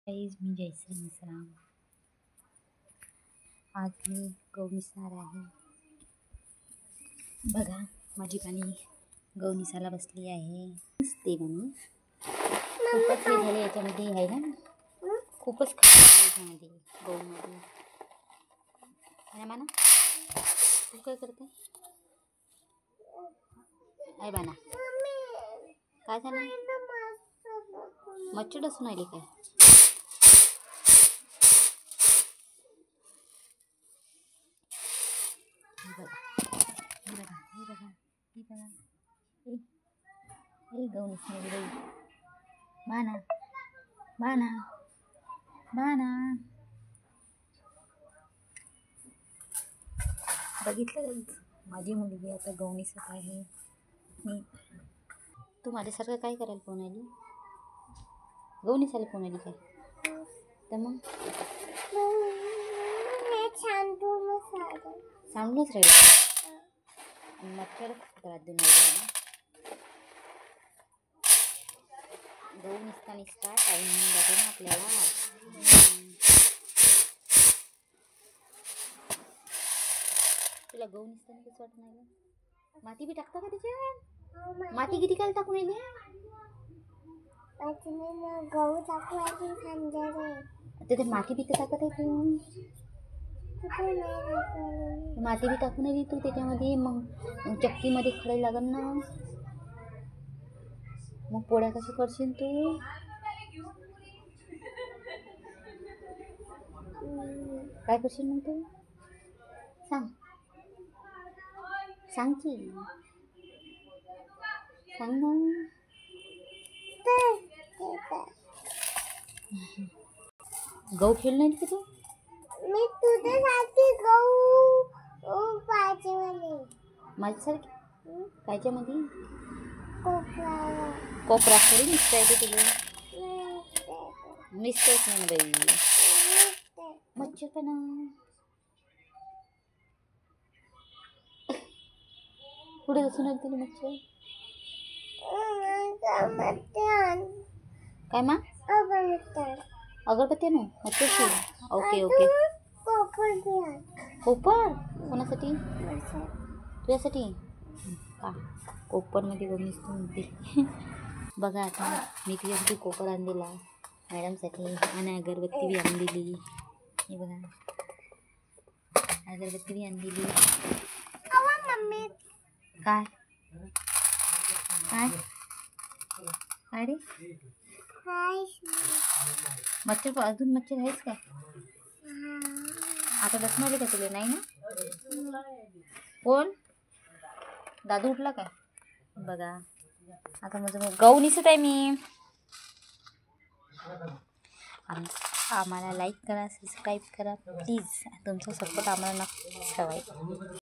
Guys मी जयश्री मिश्रा. आज मी गहू निसणार आहे. बघा माझी पाणी गहू निसायला बसली आहे. ते म्हणून खूपच हे झाले याच्यामध्ये आहे ना, खूपच खाल्लं याच्यामध्ये गहूमध्ये आहे म्हणा. तू काय करते आहे बाना? काय झालं? मच्छर डसून आली काय? गहू निसणारी बाई बाना बाना बाना. बघितलं माझी मुलगी आता गहू निसत आहे. तू माझ्यासारखं काय करायला फोन आली? गहू निसायला फोन आली काय? तर मग सांडूनच राहिलं. मच्छर त्रास देऊन राहिला. गहू निसता टाईम होऊन जातो ना आपल्याला. तुला गहू निसताना कसं वाटत नाही? माती बी टाकता का त्याच्यात? माती किती काय टाकून येईल? गहू टाकू ते माती बी टाकत आहे तू. माती बी टाकून येईल तू त्याच्यामध्ये. मग चक्कीमध्ये खडे लागल ना, मग पोळ्या कशी करशील तू? काय करशील मग तू? सांग सांग की सांग ना. गहू खेळ नाही की तू? मी तुझ्यासाठी गहू पाहिजे मला. माझ्यासारखी कायच्यामध्ये? कोपरा कोपरा थोडी निसता येते तुझं. निसतेच नाही बाई. मच्छर पण पुढे बसून आली तुला मच्छर. काय मा? अगरबत्ती आणू मच्छरची? Okay okay. कोपर कोणासाठी? तुझ्यासाठी का? कोपरमध्ये गहू निसतो म्हणते. बघा आता मी तुझ्यासाठी कोपर आणलेला मॅडमसाठी आणि अगरबत्ती बी आणलेली. हे बघा अगरबत्ती बी आणलेली. काय काय काय रे? मच्छर अजून मच्छर आहेच काय? आता बसणार का तुला? नाही ना. कोण? दादू उठला काय? बघा आता माझं गहू निसत आहे मी. आम्हाला लाईक करा, सबस्क्राईब करा प्लीज. तुमचा सपोर्ट आम्हाला नक्कीच हवा आहे.